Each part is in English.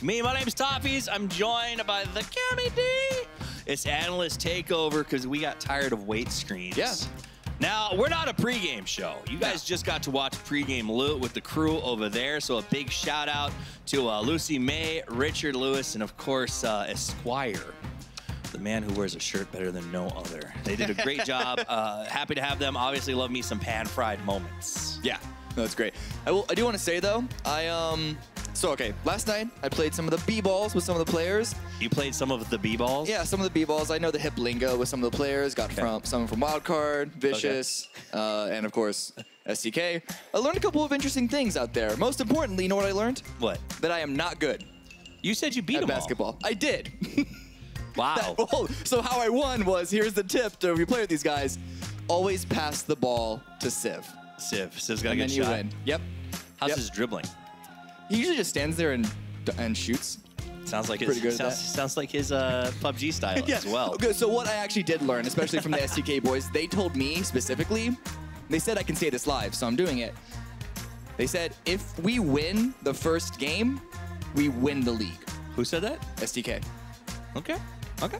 Me, my name's Toffees. I'm joined by the Cammy D. It's Analyst Takeover because we got tired of wait screens. Yeah. Now, we're not a pregame show. You guys just got to watch pregame loot with the crew over there. So a big shout out to Lucy May, Richard Lewis, and of course, Esquire, the man who wears a shirt better than no other. They did a great job. Happy to have them. Obviously, love me some pan-fried moments. Yeah, that's great. I do want to say, though, okay, last night I played some of the B-balls with some of the players. You played some of the B-balls? Yeah, some of the B-balls. I know the hip lingo with some of the players. Got some from Wildcard, Vicious, and of course, STK. I learned a couple of interesting things out there. Most importantly, you know what I learned? What? That I am not good. You said you beat at them basketball. all. I did. Wow. So how I won was, here's the tip to if you play with these guys, always pass the ball to Civ. Civ's got a And good then you shot. win. Yep. How's his dribbling? He usually just stands there and shoots. Sounds like Pretty good his at that. sounds like his PUBG style as well. Okay, so what I actually did learn, especially from the STK boys, they told me specifically, they said I can say this live, so I'm doing it. They said if we win the first game, we win the league. Who said that? STK. Okay. Okay.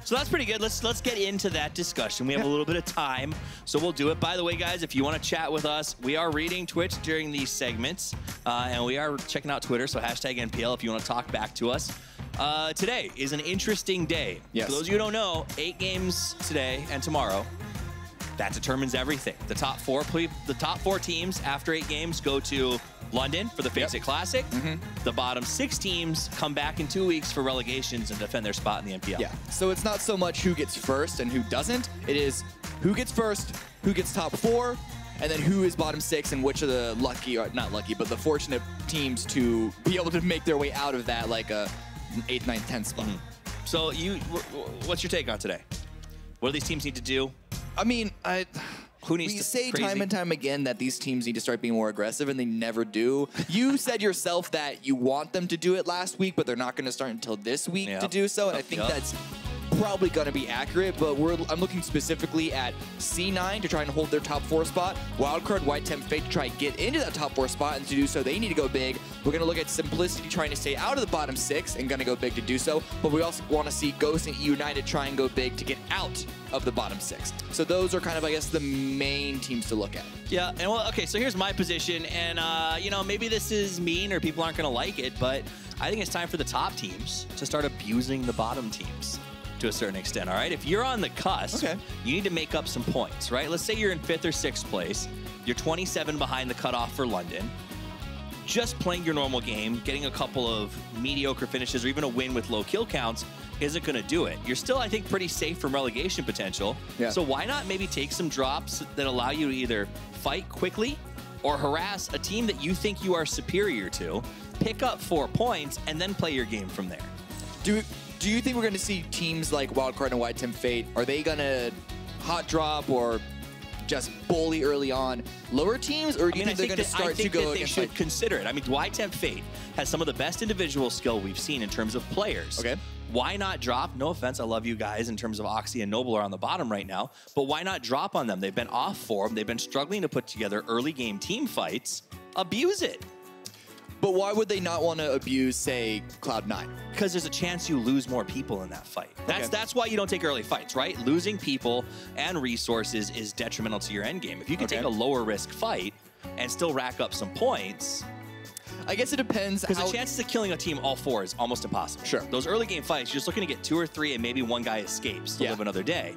So that's pretty good. Let's get into that discussion. We have a little bit of time, so we'll do it. By the way, guys, if you want to chat with us, we are reading Twitch during these segments, and we are checking out Twitter, so hashtag NPL if you want to talk back to us. Today is an interesting day. Yes. For those of you who don't know, 8 games today and tomorrow. That determines everything. The top four teams after 8 games go to London for the Face It Classic. The bottom 6 teams come back in 2 weeks for relegations and defend their spot in the NPL. Yeah, so it's not so much who gets first and who doesn't. It is who gets first, who gets top 4, and then who is bottom 6 and which are the lucky, or not lucky, but the fortunate teams to be able to make their way out of that, like a 8th, 9th, 10th spot. So what's your take on today? What do these teams need to do? I mean, Who needs we to say crazy? time and time again that these teams need to start being more aggressive, and they never do. You said yourself that you want them to do it last week, but they're not going to start until this week to do so, and I think that's probably going to be accurate, but I'm looking specifically at C9 to try and hold their top 4 spot, Wildcard, White Temp Fate to try and get into that top 4 spot, and to do so, they need to go big. We're going to look at Simplicity trying to stay out of the bottom 6 and going to go big to do so, but we also want to see Ghost and United try and go big to get out of the bottom 6. So those are kind of, I guess, the main teams to look at. Yeah, and well, okay, so here's my position, and you know, maybe this is mean or people aren't going to like it, but I think it's time for the top teams to start abusing the bottom teams to a certain extent, all right? If you're on the cusp, you need to make up some points, right? Let's say you're in 5th or 6th place, you're 27 behind the cutoff for London. Just playing your normal game, getting a couple of mediocre finishes or even a win with low kill counts isn't going to do it. You're still, I think, pretty safe from relegation potential. Yeah. So why not maybe take some drops that allow you to either fight quickly or harass a team that you think you are superior to, pick up 4 points, and then play your game from there. Do you think we're going to see teams like Wildcard and White Temp Fate, are they going to hot drop or just bully early on lower teams, or do you think they're going to start to go against? They should consider it. I mean, White Temp Fate has some of the best individual skill we've seen in terms of players. Okay. Why not drop? No offense, I love you guys in terms of Oxy and Noble are on the bottom right now, but why not drop on them? They've been off form. They've been struggling to put together early game team fights. Abuse it. But why would they not want to abuse, say, Cloud9? Because there's a chance you lose more people in that fight. That's why you don't take early fights, right? Losing people and resources is detrimental to your end game. If you can take a lower risk fight and still rack up some points, I guess it depends. Because the chances of killing a team all 4 is almost impossible. Sure. Those early game fights, you're just looking to get 2 or 3 and maybe one guy escapes to live another day.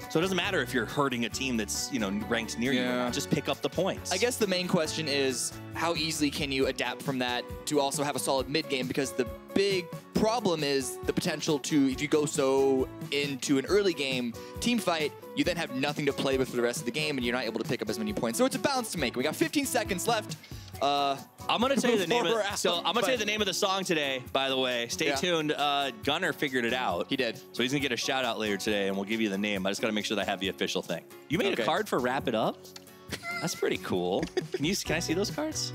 So it doesn't matter if you're hurting a team that's, you know, ranked near you or not. Just pick up the points. I guess the main question is how easily can you adapt from that to also have a solid mid game, because the big problem is the potential to, if you go so into an early game team fight, you then have nothing to play with for the rest of the game and you're not able to pick up as many points. So it's a balance to make. We got 15 seconds left. I'm gonna tell you the name. I'm gonna tell you the name of the song today. By the way, stay tuned. Gunner figured it out. He did. So he's gonna get a shout out later today, and we'll give you the name. I just gotta make sure that I have the official thing. You made a card for Wrap It Up. That's pretty cool. Can I see those cards?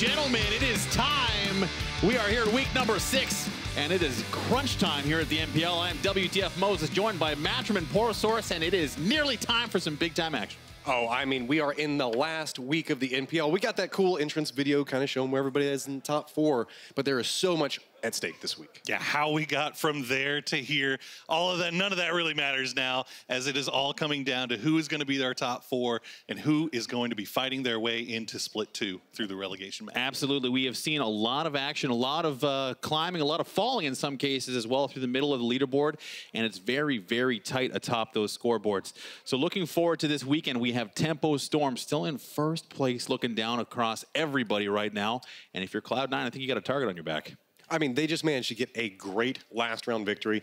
gentlemen, it is time. We are here at week number 6, and it is crunch time here at the NPL. I'm WTF Moses, joined by Matchman Porosaurus, and it is nearly time for some big-time action. Oh, I mean, we are in the last week of the NPL. We got that cool entrance video kind of showing where everybody is in the top 4, but there is so much at stake this week. Yeah, how we got from there to here, all of that, none of that really matters now, as it is all coming down to who is going to be our top 4 and who is going to be fighting their way into Split 2 through the relegation match. Absolutely. We have seen a lot of action, a lot of climbing, a lot of falling in some cases as well through the middle of the leaderboard, and it's very, very tight atop those scoreboards. So looking forward to this weekend, we have Tempo Storm still in first place, looking down across everybody right now. And if you're Cloud9, I think you got a target on your back. I mean, they just managed to get a great last round victory,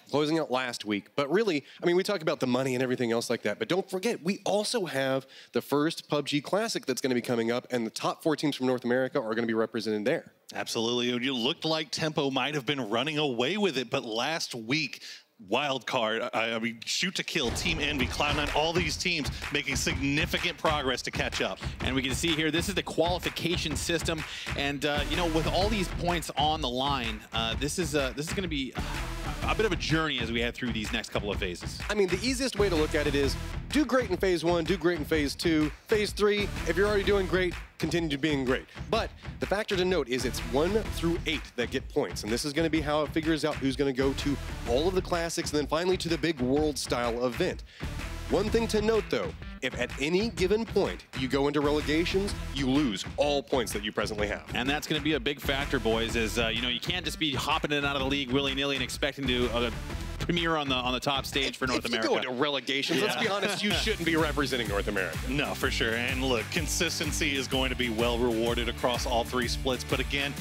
closing out last week. But really, I mean, we talk about the money and everything else like that, but don't forget, we also have the first PUBG Classic that's going to be coming up, and the top 4 teams from North America are going to be represented there. Absolutely. It looked like Tempo might have been running away with it, but last week, wild card, I mean, Shoot to Kill, Team Envy, Cloud9, all these teams making significant progress to catch up. And we can see here, this is the qualification system. And, you know, with all these points on the line, this is going to be a bit of a journey as we head through these next couple of phases. I mean, the easiest way to look at it is do great in phase 1, do great in phase 2, phase 3, if you're already doing great, continue being great. But the factor to note is it's 1 through 8 that get points, and this is going to be how it figures out who's going to go to all of the classics and then finally to the big world-style event. One thing to note, though, if at any given point you go into relegations, you lose all points that you presently have. And that's going to be a big factor, boys, is, you know, you can't just be hopping in and out of the league willy-nilly and expecting to premiere on the top stage for North America. If you go into relegations, let's be honest, you shouldn't be representing North America. No, for sure. And look, consistency is going to be well rewarded across all 3 splits. But again,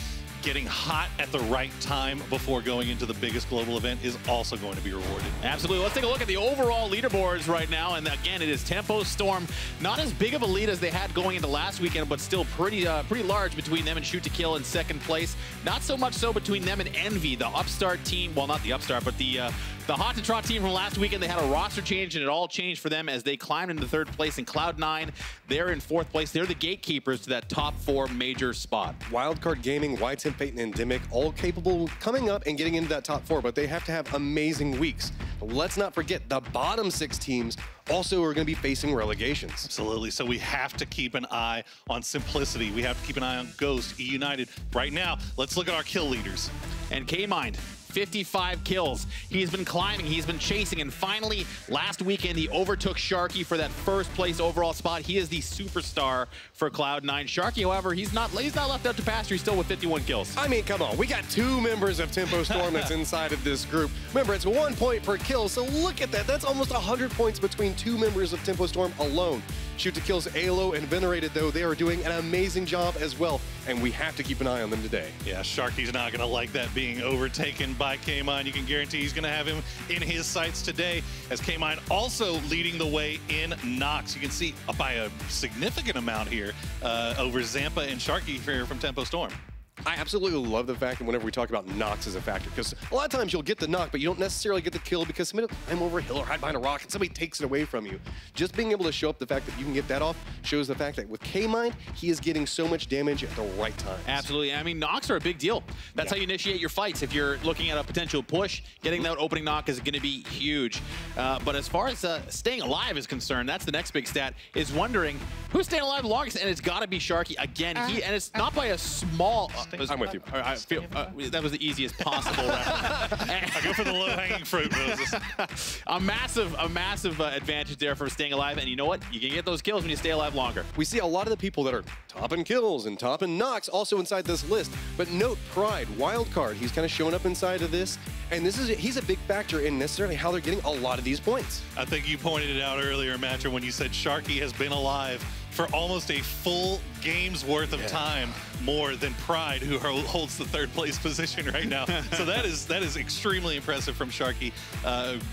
getting hot at the right time before going into the biggest global event is also going to be rewarded. Absolutely. Let's take a look at the overall leaderboards right now. And again, it is Tempo Storm. Not as big of a lead as they had going into last weekend, but still pretty large between them and Shoot to Kill in second place. Not so much so between them and Envy, the upstart team. Well, not the upstart, but the Hot to Trot team from last weekend. They had a roster change, and it all changed for them as they climbed into third place. And Cloud9, they're in fourth place. They're the gatekeepers to that top 4 major spot. Wildcard Gaming, YTEM, Peyton, and Dimick, all capable of coming up and getting into that top 4, but they have to have amazing weeks. But let's not forget the bottom 6 teams also are going to be facing relegations. Absolutely. So we have to keep an eye on Simplicity. We have to keep an eye on Ghost, E-United. Right now, let's look at our kill leaders. And K-Mind, 55 kills. He's been climbing, he's been chasing, and finally, last weekend, he overtook Sharky for that first place overall spot. He is the superstar for Cloud9. Sharky, however, he's not left out to pasture. He's still with 51 kills. I mean, come on. We got 2 members of Tempo Storm that's inside of this group. Remember, it's 1 point per kill, so look at that. That's almost 100 points between 2 members of Tempo Storm alone. Shoot to Kill's Alo and Venerated, though, they are doing an amazing job as well, and we have to keep an eye on them today. Yeah, Sharky's not going to like that being overtaken by K-Mine. You can guarantee he's going to have him in his sights today, as K-Mine also leading the way in knocks. You can see by a significant amount here over Zampa and Sharky here from Tempo Storm. I absolutely love the fact that whenever we talk about knocks as a factor, because a lot of times you'll get the knock, but you don't necessarily get the kill because somebody will climb over a hill or hide behind a rock and somebody takes it away from you. Just being able to show up the fact that you can get that off shows the fact that with K-Mine, he is getting so much damage at the right time. Absolutely. I mean, knocks are a big deal. That's how you initiate your fights. If you're looking at a potential push, getting that opening knock is going to be huge. But as far as staying alive is concerned, that's the next big stat, is wondering who's staying alive the longest, and it's got to be Sharky. Again, and it's not by a small... I'm with you. I feel that was the easiest possible round. I go for the low-hanging fruit, Moses. a massive advantage there for staying alive, and you know what? You can get those kills when you stay alive longer. We see a lot of the people that are topping kills and topping knocks also inside this list, but note Pride, Wildcard, he's kind of showing up inside of this, and he's a big factor in necessarily how they're getting a lot of these points. I think you pointed it out earlier, Matcher, when you said Sharky has been alive for almost a full game's worth of time more than Pride, who holds the 3rd place position right now. So that is extremely impressive from Sharky.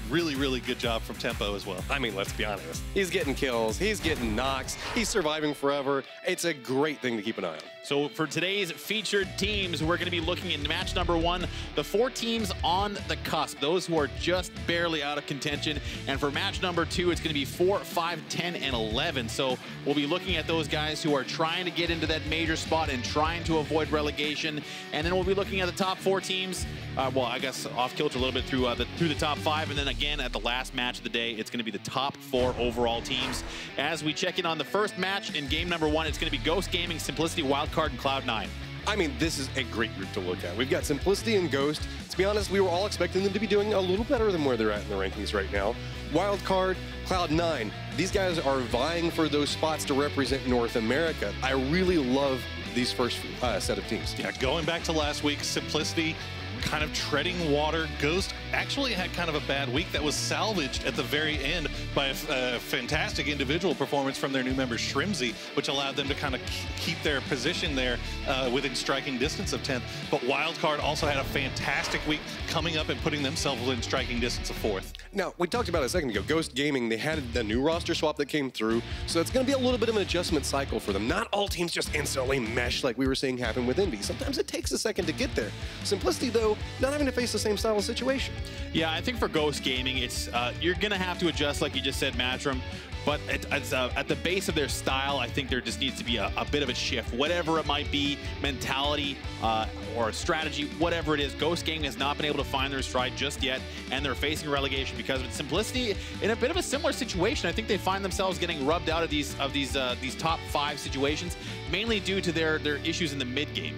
Really, really good job from Tempo as well. I mean, let's be honest. He's getting kills, he's getting knocks, he's surviving forever. It's a great thing to keep an eye on. So for today's featured teams, we're going to be looking at match number 1, the 4 teams on the cusp, those who are just barely out of contention. And for match number 2, it's going to be 4, 5, 10, and 11. So we'll be looking at those guys who are trying trying to get into that major spot and trying to avoid relegation. And then we'll be looking at the top 4 teams. Well, I guess off kilter a little bit through the top 5, and then again at the last match of the day, it's going to be the top 4 overall teams. As we check in on the first match in game number 1, it's going to be Ghost Gaming, Simplicity, Wildcard, and Cloud9. I mean, this is a great group to look at. We've got Simplicity and Ghost. To be honest, we were all expecting them to be doing a little better than where they're at in the rankings right now. Wildcard, Cloud9, these guys are vying for those spots to represent North America. I really love these first set of teams. Yeah, going back to last week, Simplicity kind of treading water. Ghost actually had kind of a bad week that was salvaged at the very end by a fantastic individual performance from their new member Shrimzy, which allowed them to kind of keep their position there within striking distance of 10th. But Wildcard also had a fantastic week, coming up and putting themselves within striking distance of 4th. Now, we talked about it a second ago, Ghost Gaming, they had the new roster swap that came through, so it's going to be a little bit of an adjustment cycle for them. Not all teams just instantly mesh like we were seeing happen with Envy. Sometimes it takes a second to get there. Simplicity, though, not having to face the same style of situation. Yeah, I think for Ghost Gaming, it's you're going to have to adjust, like you just said, Matchroom. But at the base of their style, I think there just needs to be a bit of a shift. Whatever it might be, mentality or strategy, whatever it is, Ghost Gaming has not been able to find their stride just yet, and they're facing relegation because of it. Simplicity in a bit of a similar situation. I think they find themselves getting rubbed out of these top 5 situations, mainly due to their issues in the mid game.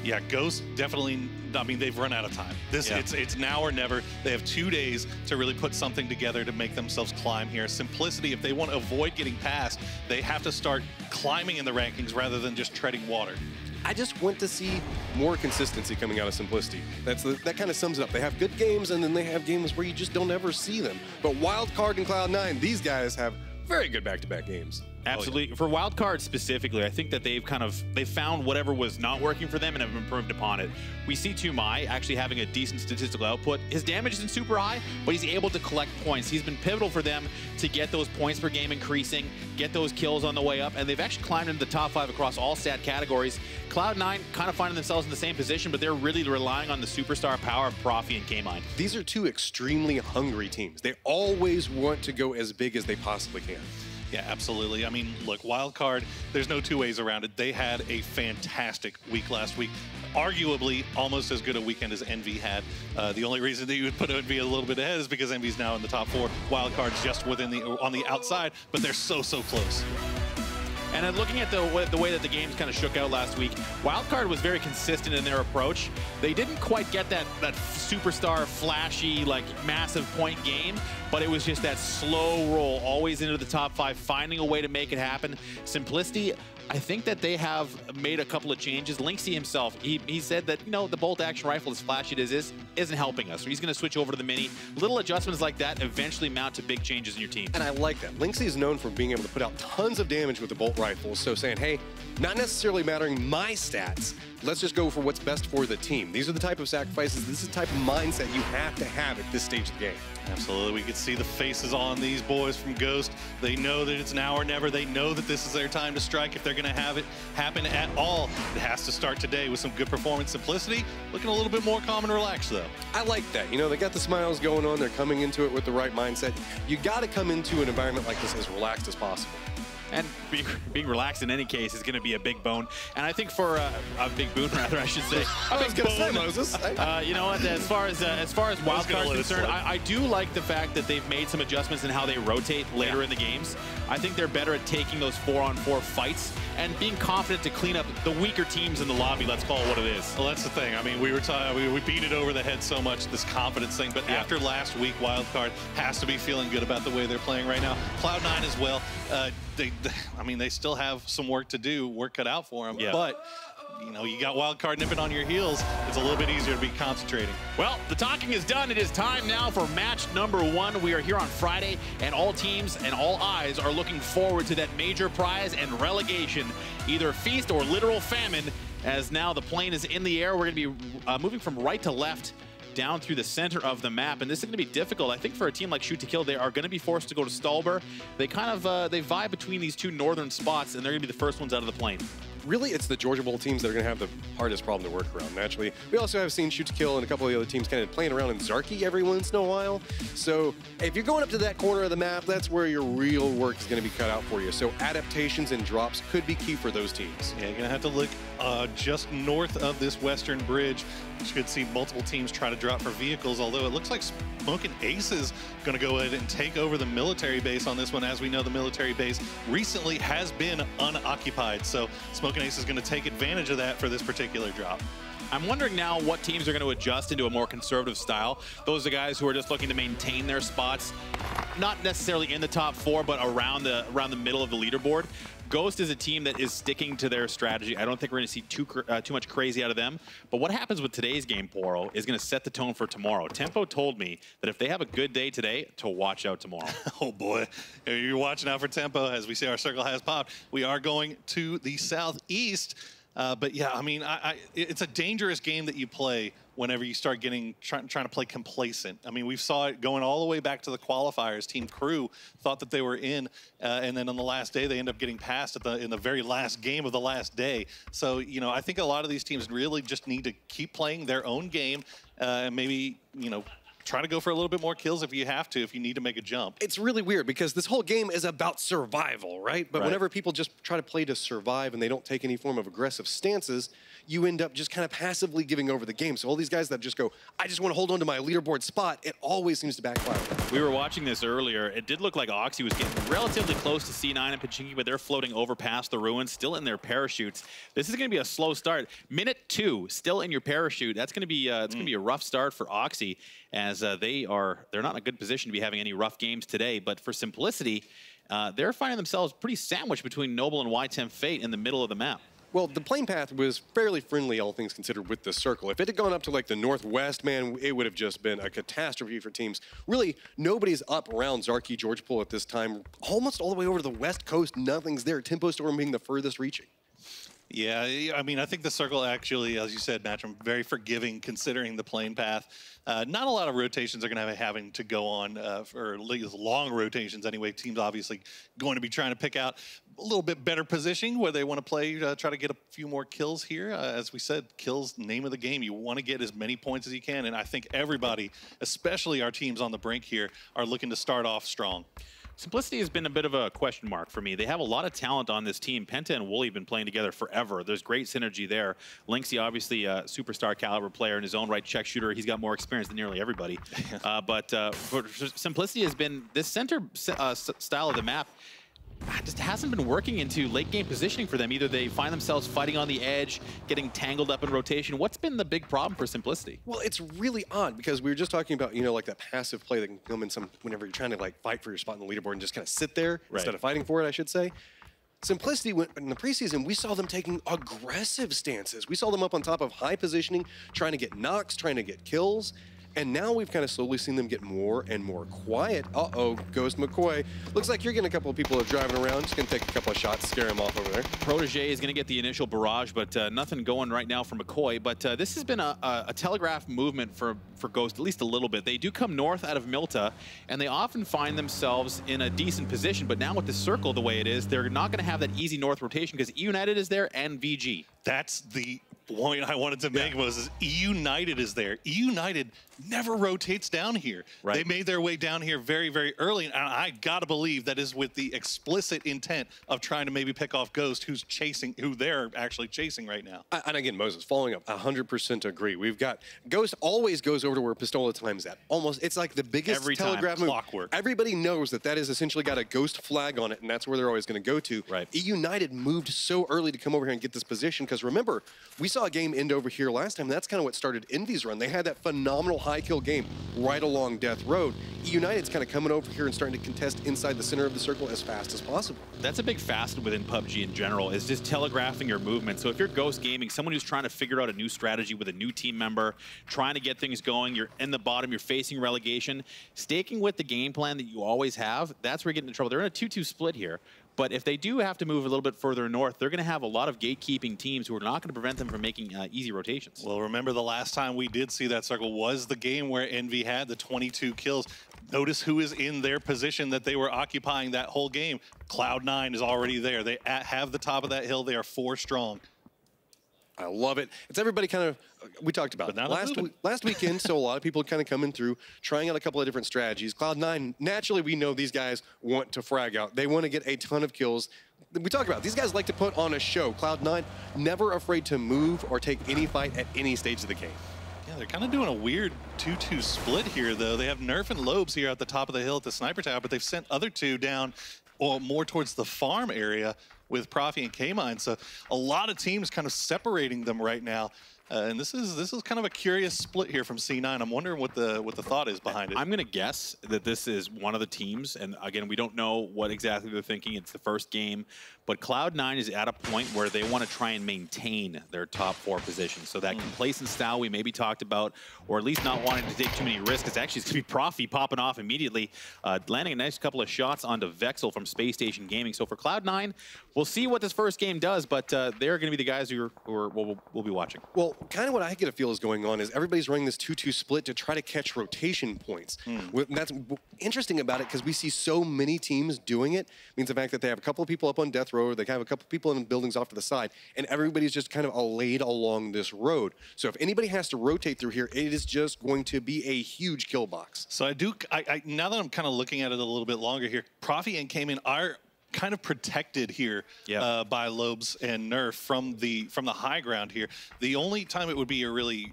Yeah, Ghost definitely, I mean, they've run out of time. It's now or never. They have 2 days to really put something together to make themselves climb here. Simplicity, if they want to avoid getting past, they have to start climbing in the rankings rather than just treading water. I just want to see more consistency coming out of Simplicity. That kind of sums it up. They have good games, and then they have games where you just don't ever see them. But Wildcard and Cloud9, these guys have very good back-to-back games. Absolutely. Oh, yeah. For Wildcard specifically, I think that they've found whatever was not working for them and have improved upon it. We see Tumai actually having a decent statistical output. His damage isn't super high, but he's able to collect points. He's been pivotal for them to get those points per game increasing, get those kills on the way up, and they've actually climbed into the top 5 across all stat categories. Cloud9 kind of finding themselves in the same position, but they're really relying on the superstar power of Profi and K-Mind. These are 2 extremely hungry teams. They always want to go as big as they possibly can. Yeah, absolutely. I mean, look, Wildcard, there's no 2 ways around it. They had a fantastic week last week. Arguably, almost as good a weekend as Envy had. The only reason that you would put Envy a little bit ahead is because Envy's now in the top 4. Wildcard's just on the outside, but they're so close. And then looking at the way that the games kind of shook out last week, Wildcard was very consistent in their approach. They didn't quite get that superstar, flashy, like massive point game, but it was just that slow roll, always into the top 5, finding a way to make it happen. Simplicity, I think that they have made a couple of changes. Lynxy himself, he said that, you know, the bolt action rifle, as flashy as it is, isn't helping us. So he's going to switch over to the mini. Little adjustments like that eventually mount to big changes in your team. And I like that. Lynxy is known for being able to put out tons of damage with the bolt rifles. So saying, hey, not necessarily mattering my stats, let's just go for what's best for the team. These are the type of sacrifices, this is the type of mindset you have to have at this stage of the game. Absolutely. We could see the faces on these boys from Ghost. They know that it's now or never. They know that this is their time to strike. If they're going to have it happen at all, it has to start today with some good performance. Simplicity looking a little bit more calm and relaxed, though. I like that. You know, they got the smiles going on. They're coming into it with the right mindset. You got to come into an environment like this as relaxed as possible. And being relaxed in any case is going to be a big bone. And I think for a big boon, rather, I should say. I was going to say, Moses. You know what? As far as Wildcard is concerned, I do like the fact that they've made some adjustments in how they rotate later in the games. I think they're better at taking those 4-on-4 fights and being confident to clean up the weaker teams in the lobby. Let's call it what it is. Well, that's the thing. I mean, we beat it over the head so much, this confidence thing. But after last week, Wildcard has to be feeling good about the way they're playing right now. Cloud9 as well. They still have some work to do, work cut out for them. Yeah. But you know, you got Wildcard nipping on your heels. It's a little bit easier to be concentrating. Well, the talking is done. It is time now for match number 1. We are here on Friday, and all teams and all eyes are looking forward to that major prize and relegation, either feast or literal famine, as now the plane is in the air. We're going to be moving from right to left down through the center of the map, and this is going to be difficult. I think for a team like Shoot to Kill, they are going to be forced to go to Stolber. They kind of they vibe between these 2 northern spots, and they're going to be the first ones out of the plane. really, it's the Georgia Bowl teams that are going to have the hardest problem to work around, naturally. We also have seen Shoot to Kill and a couple of the other teams kind of playing around in Zarky every once in a while. So if you're going up to that corner of the map, that's where your real work is going to be cut out for you. So adaptations and drops could be key for those teams. Yeah, you're going to have to look just north of this western bridge. You should see multiple teams try to drop for vehicles, although it looks like Smoking Ace is going to go ahead and take over the military base on this one. As we know, the military base recently has been unoccupied, so Smoking Ace is going to take advantage of that for this particular drop. I'm wondering now what teams are going to adjust into a more conservative style. Those are the guys who are just looking to maintain their spots, not necessarily in the top 4, but around the middle of the leaderboard. Ghost is a team that is sticking to their strategy. I don't think we're going to see too much crazy out of them. But what happens with today's game, Poro, is going to set the tone for tomorrow. Tempo told me that if they have a good day today, to watch out tomorrow. Oh, boy. You're watching out for Tempo. As we see, our circle has popped. We are going to the southeast. But, yeah, I mean, it's a dangerous game that you play whenever you start trying to play complacent. I mean, we saw it going all the way back to the qualifiers. Team Crew thought that they were in, and then on the last day, they end up getting passed in the very last game of the last day. So, you know, I think a lot of these teams really just need to keep playing their own game and maybe, you know, try to go for a little bit more kills if you have to, if you need to make a jump. It's really weird because this whole game is about survival, right? But whenever people just try to play to survive and they don't take any form of aggressive stances, you end up just kind of passively giving over the game. So all these guys that just go, I just want to hold on to my leaderboard spot, it always seems to backfire. We were watching this earlier. It did look like Oxy was getting relatively close to C9 and Pachinki, but they're floating over past the ruins, still in their parachutes. This is going to be a slow start. Minute 2, still in your parachute. That's going to be it's going to be a rough start for Oxy, as they're not in a good position to be having any rough games today. But for Simplicity, they're finding themselves pretty sandwiched between Noble and Y10 Fate in the middle of the map. Well, the plane path was fairly friendly, all things considered, with the circle. If it had gone up to like the northwest, man, it would have just been a catastrophe for teams. Really, nobody's up around Zarky, George Pool at this time. Almost all the way over to the west coast, nothing's there. Tempo Storm being the furthest reaching. Yeah, I mean, I think the circle actually, as you said, Matcham, very forgiving considering the plane path. Not a lot of rotations are going to be having to go on, or at least long rotations anyway. Teams obviously going to be trying to pick out a little bit better positioning where they want to play, try to get a few more kills here. As we said, kills, name of the game. You want to get as many points as you can, and I think everybody, especially our teams on the brink here, are looking to start off strong. Simplicity has been a bit of a question mark for me. They have a lot of talent on this team. Penta and Wooly have been playing together forever. There's great synergy there. Lynxy, obviously a superstar caliber player in his own right, check shooter. He's got more experience than nearly everybody. But for Simplicity has been, this center style of the map just hasn't been working into late game positioning for them. Either they find themselves fighting on the edge, getting tangled up in rotation. What's been the big problem for Simplicity? Well, it's really odd because we were just talking about, you know, like that passive play that can come in whenever you're trying to like fight for your spot in the leaderboard and just kind of sit there instead of fighting for it, I should say. Simplicity, in the preseason, we saw them taking aggressive stances. We saw them up on top of high positioning, trying to get knocks, trying to get kills. And now we've kind of slowly seen them get more and more quiet. Uh-oh, Ghost McCoy. Looks like you're getting a couple of people driving around. Just going to take a couple of shots, scare him off over there. Protege is going to get the initial barrage, but nothing going right now for McCoy. But this has been a telegraph movement for Ghost, at least a little bit. They do come north out of Milta, and they often find themselves in a decent position. But now with the circle the way it is, they're not going to have that easy north rotation because E United is there and VG. That's the point I wanted to make was E United is there. E United never rotates down here. Right. They made their way down here very, very early, and I gotta believe that is with the explicit intent of trying to maybe pick off Ghost, who they're actually chasing right now. And again, Moses, following up, 100% agree. We've got Ghost always goes over to where Pistola time's at. Almost, it's like the biggest Every telegraph time, move. clockwork. Everybody knows that is essentially got a Ghost flag on it, and that's where they're always going to go to. Right. E United moved so early to come over here and get this position because remember, we saw a game end over here last time. That's kind of what started Envy's run. They had that phenomenal high kill game right along Death Road. E United's kind of coming over here and starting to contest inside the center of the circle as fast as possible. That's a big facet within PUBG in general, is just telegraphing your movement. So if you're Ghost Gaming, someone who's trying to figure out a new strategy with a new team member, trying to get things going, you're in the bottom, you're facing relegation, staking with the game plan that you always have, that's where you get into trouble. They're in a 2-2 split here, But if they do have to move a little bit further north, they're going to have a lot of gatekeeping teams who are not going to prevent them from making easy rotations. Well, remember the last time we did see that circle was the game where Envy had the 22 kills. Notice who is in their position that they were occupying that whole game. Cloud9 is already there. They have the top of that hill. They are 4 strong. I love it. It's everybody kind of, we talked about it. Last weekend, so a lot of people kind of coming through, trying out a couple of different strategies. Cloud9, naturally, we know these guys want to frag out. They want to get a ton of kills. We talked about it. These guys like to put on a show. Cloud9, never afraid to move or take any fight at any stage of the game. Yeah, they're kind of doing a weird 2-2 split here, though. They have Nerf and Lobes here at the top of the hill at the sniper tower, but they've sent other 2 down or more towards the farm area with Profi and K-Mine. So a lot of teams kind of separating them right now. And this is kind of a curious split here from C9. I'm wondering what the thought is behind it. I'm going to guess that this is one of the teams, and again, we don't know what exactly they're thinking. It's the first game, but Cloud9 is at a point where they want to try and maintain their top 4 position. So that complacent style we maybe talked about, or at least not wanting to take too many risks. It's actually going to be Profi popping off immediately, landing a nice couple of shots onto Vexel from Space Station Gaming. So for Cloud9, we'll see what this first game does, but they're going to be the guys who we'll be watching. Well, kind of what I get a feel is going on is everybody's running this 2-2 split to try to catch rotation points. That's interesting about it because we see so many teams doing it. Means the fact that they have a couple of people up on death row, they have a couple of people in buildings off to the side, and everybody's just kind of laid along this road. So if anybody has to rotate through here, it is just going to be a huge kill box. So I now that I'm kind of looking at it a little bit longer here, Profi and Cayman are kind of protected here by Lobes and Nerf from the high ground here. The only time it would be a really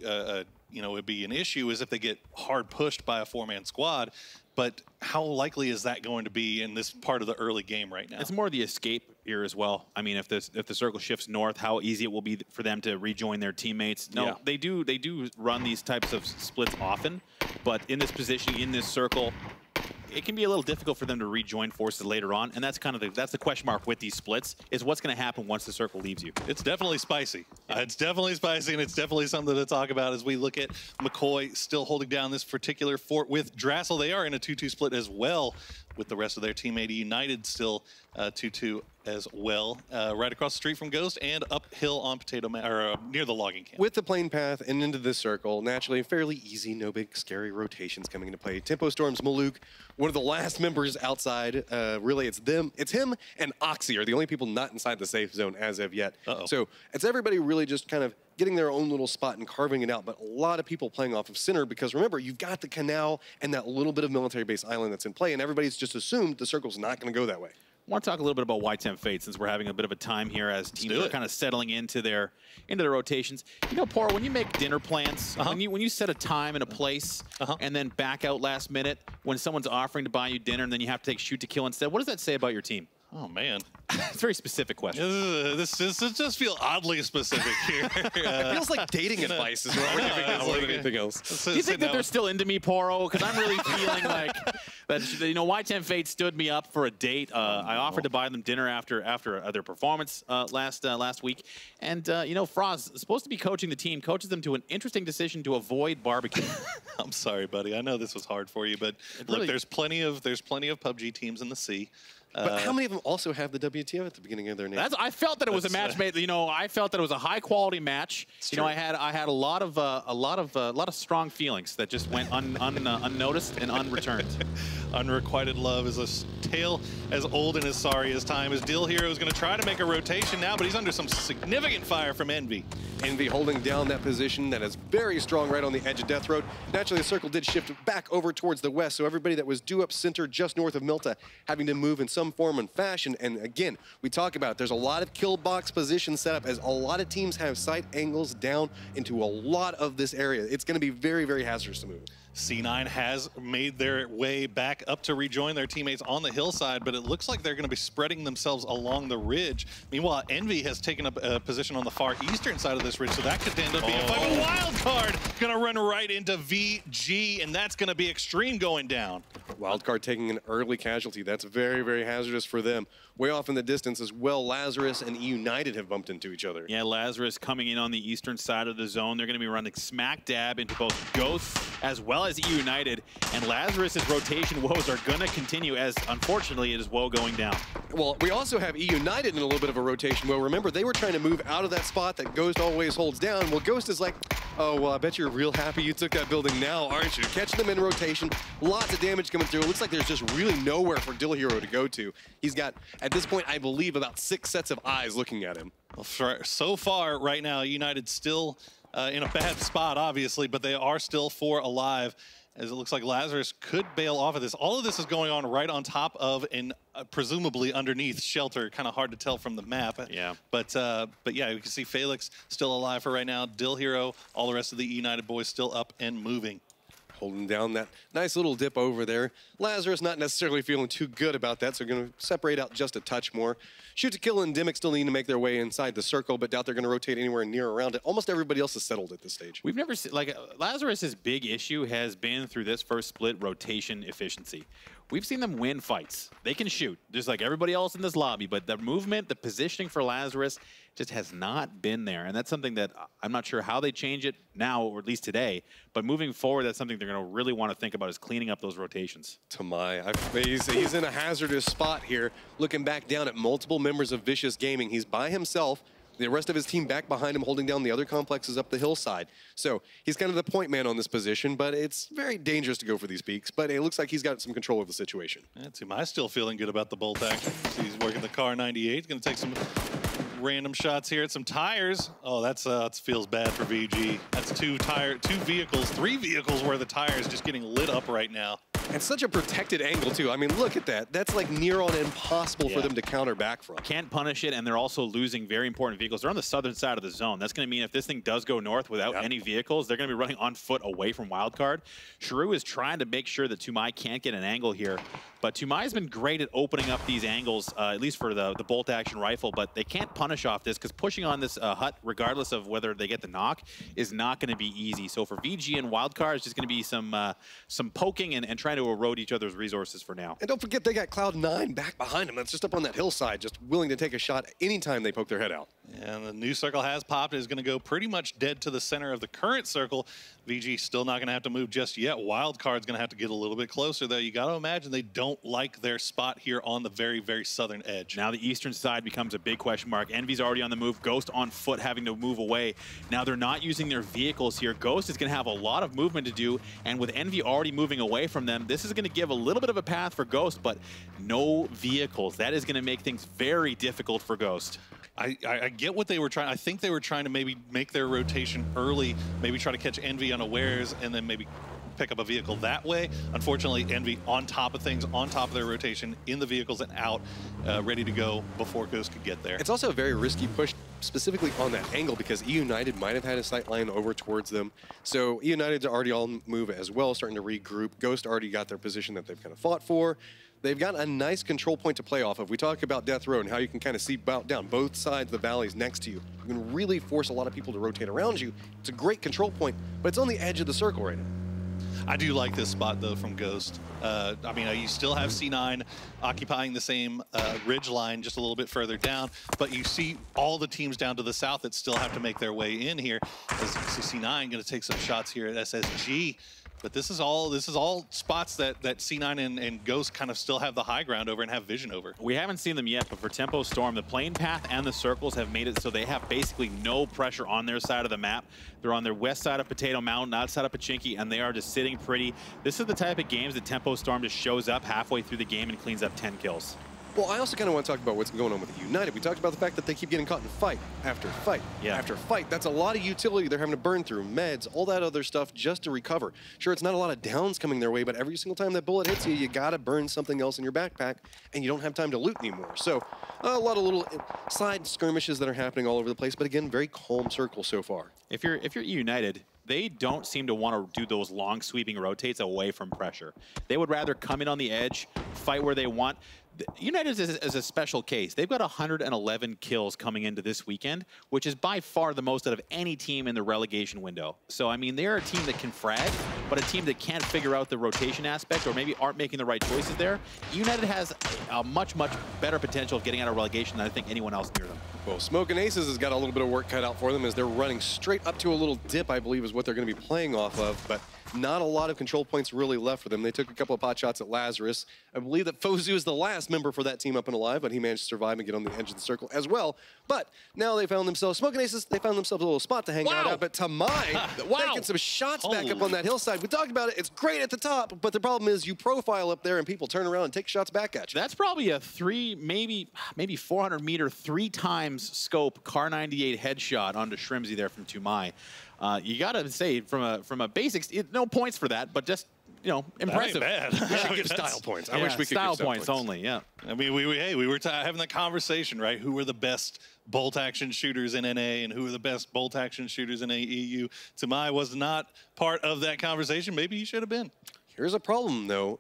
would be an issue is if they get hard pushed by a 4-man squad. But how likely is that going to be in this part of the early game right now? It's more the escape here as well. I mean, if the circle shifts north, how easy it will be for them to rejoin their teammates. No, they do run these types of splits often, but in this position, in this circle, it can be a little difficult for them to rejoin forces later on, and that's kind of the question mark with these splits, is what's going to happen once the circle leaves you. It's definitely spicy. It's definitely spicy, and it's definitely something to talk about as we look at McCoy still holding down this particular fort with Drassel. They are in a 2-2 split as well with the rest of their teammate United still 2-2 as well, right across the street from Ghost and uphill on near the logging camp. With the plane path and into this circle, naturally fairly easy, no big scary rotations coming into play. Tempo Storm's Maluk, one of the last members outside. Really, it's him and Oxy are the only people not inside the safe zone as of yet. So it's everybody really just kind of getting their own little spot and carving it out, but a lot of people playing off of center because remember, you've got the canal and that little bit of military base island that's in play, and everybody's just assumed the circle's not going to go that way. I want to talk a little bit about Y10 Fate since we're having a bit of a time here as teams are kind of settling into their rotations. You know, Poro, when you make dinner plans, when you set a time and a place and then back out last minute when someone's offering to buy you dinner and then you have to take shoot to kill instead, what does that say about your team? Oh, man. It's a very specific question. This just feels oddly specific here. It feels like dating advice is what we're giving this more than anything else. Do you think that they're still into me, Poro? Because I'm really feeling like that, you know, Y10 Fate stood me up for a date. I offered to buy them dinner after their performance last week. And, you know, Froz, supposed to be coaching the team, coaches them to an interesting decision to avoid barbecue. I'm sorry, buddy. I know this was hard for you, but look, there's plenty of PUBG teams in the sea. But how many of them also have the WTF at the beginning of their name? I felt that it was a match made. You know, I felt that it was a high quality match. You know, I had a lot of strong feelings that just went unnoticed and unreturned. Unrequited love is a tale as old and as sorry as time. As Dill Hero is going to try to make a rotation now, but he's under some significant fire from Envy. Envy holding down that position that is very strong right on the edge of Death Road. Naturally, the circle did shift back over towards the west, so everybody that was due up center just north of Milta having to move in some form and fashion. And again, we talk about there's a lot of kill box positions set up as a lot of teams have sight angles down into a lot of this area. It's going to be very, very hazardous to move. C9 has made their way back up to rejoin their teammates on the hillside, but it looks like they're going to be spreading themselves along the ridge. Meanwhile, Envy has taken up a position on the far eastern side of this ridge, so that could end up being a fight. Wild card going to run right into VG, and that's going to be extreme going down. Wildcard taking an early casualty. That's very, very hazardous for them. Way off in the distance as well, Lazarus and United have bumped into each other. Yeah, Lazarus coming in on the eastern side of the zone. They're going to be running smack dab into both Ghosts as well as United. And Lazarus's rotation woes are going to continue as, unfortunately, it is woe going down. Well, we also have E United in a little bit of a rotation. Well, remember, they were trying to move out of that spot that Ghost always holds down. Well, Ghost is like, oh, well, I bet you're real happy you took that building now, aren't you? Catching them in rotation, lots of damage coming through. It looks like there's just really nowhere for Dill Hero to go to. He's got, at this point, I believe, about 6 sets of eyes looking at him. Well, so far, right now, United still in a bad spot, obviously, but they are still 4 alive. As it looks like Lazarus could bail off of this. All of this is going on right on top of and presumably underneath shelter. Kind of hard to tell from the map. Yeah. But yeah, you can see Felix still alive for right now. Dill Hero, all the rest of the United boys still up and moving. Holding down that nice little dip over there. Lazarus not necessarily feeling too good about that, so going to separate out just a touch more. Shoot to Kill and Dimick still need to make their way inside the circle, but doubt they're going to rotate anywhere near around it. Almost everybody else is settled at this stage. We've never seen, like, Lazarus's big issue has been through this first split rotation efficiency. We've seen them win fights. They can shoot, just like everybody else in this lobby, but the movement, the positioning for Lazarus just has not been there. And that's something that I'm not sure how they change it now, or at least today, but moving forward, that's something they're going to really want to think about, is cleaning up those rotations. He's in a hazardous spot here, looking back down at multiple members of Vicious Gaming. He's by himself. The rest of his team back behind him, holding down the other complexes up the hillside. So he's kind of the point man on this position, but it's very dangerous to go for these peaks. But it looks like he's got some control of the situation. Am I still feeling good about the bolt action? He's working the Car 98. He's going to take some random shots here at some tires. Oh, that feels bad for VG. That's 2 vehicles, 3 vehicles where the tires just getting lit up right now. And such a protected angle, too. I mean, look at that. That's like near on impossible for them to counter back from. Can't punish it, and they're also losing very important vehicles. They're on the southern side of the zone. That's going to mean if this thing does go north without any vehicles, they're going to be running on foot away from wildcard. Shrew is trying to make sure that Tumai can't get an angle here, but Tumai's been great at opening up these angles, at least for the bolt action rifle, but they can't punish off this because pushing on this hut, regardless of whether they get the knock, is not going to be easy. So for VG and wildcard, it's just going to be some poking and trying to erode each other's resources for now. And don't forget, they got Cloud9 back behind them. That's just up on that hillside, just willing to take a shot anytime they poke their head out. And the new circle has popped. It is going to go pretty much dead to the center of the current circle. VG still not going to have to move just yet. Wildcard's going to have to get a little bit closer, though. You got to imagine they don't like their spot here on the very, very southern edge. Now the eastern side becomes a big question mark. Envy's already on the move. Ghost on foot, having to move away. Now they're not using their vehicles here. Ghost is going to have a lot of movement to do, and with Envy already moving away from them, this is going to give a little bit of a path for Ghost, but no vehicles. That is going to make things very difficult for Ghost. I get what they were trying. I think they were trying to maybe make their rotation early, maybe try to catch Envy unawares, and then maybe pick up a vehicle that way. Unfortunately, Envy on top of things, on top of their rotation, in the vehicles and out, ready to go before Ghost could get there. It's also a very risky push, specifically on that angle, because E United might have had a sight line over towards them. So E United's already on move as well, starting to regroup. Ghost already got their position that they've kind of fought for. They've got a nice control point to play off of. We talk about Death Road and how you can kind of see down both sides of the valleys next to you. You can really force a lot of people to rotate around you. It's a great control point, but it's on the edge of the circle right now. I do like this spot, though, from Ghost. I mean, you still have C9 occupying the same ridge line just a little bit further down, but you see all the teams down to the south that still have to make their way in here. As you see C9 going to take some shots here at SSG. But this is all spots that C9 and Ghost kind of still have the high ground over and have vision over. We haven't seen them yet, but for Tempo Storm, the plane path and the circles have made it so they have basically no pressure on their side of the map. They're on their west side of Potato Mountain, outside of Pachinki, and they are just sitting pretty. This is the type of games that Tempo Storm just shows up halfway through the game and cleans up 10 kills. Well, I also kind of want to talk about what's going on with United. We talked about the fact that they keep getting caught in fight after fight after fight. That's a lot of utility they're having to burn through, meds, all that other stuff just to recover. Sure, it's not a lot of downs coming their way, but every single time that bullet hits you, you got to burn something else in your backpack, and you don't have time to loot anymore. So a lot of little side skirmishes that are happening all over the place, but again, very calm circle so far. If you're United, they don't seem to want to do those long sweeping rotates away from pressure. They would rather come in on the edge, fight where they want. United is a special case. They've got 111 kills coming into this weekend, which is by far the most out of any team in the relegation window. So, I mean, they're a team that can frag, but a team that can't figure out the rotation aspect or maybe aren't making the right choices there. United has a much, much better potential of getting out of relegation than I think anyone else near them. Well, Smoking Aces has got a little bit of work cut out for them as they're running straight up to a little dip, I believe is what they're going to be playing off of, but not a lot of control points really left for them. They took a couple of pot shots at Lazarus. I believe that Fozu is the last member for that team up and alive, but he managed to survive and get on the edge of the circle as well. But now they found themselves, Smoking Aces, they found themselves a little spot to hang out at, but Tamai taking some shots back up on that hillside. We talked about it, it's great at the top, but the problem is you profile up there and people turn around and take shots back at you. That's probably a maybe 400 meter, 3 times scope Car 98 headshot onto Shrimsy there from Tumai. You gotta say from a basics, no points for that, but just impressive. That ain't bad. We should give style points. I wish we could give style points only. Yeah. I mean, we were having that conversation, right? Who were the best bolt action shooters in NA and who were the best bolt action shooters in AEU? Tamai was not part of that conversation. Maybe he should have been. Here's a problem, though.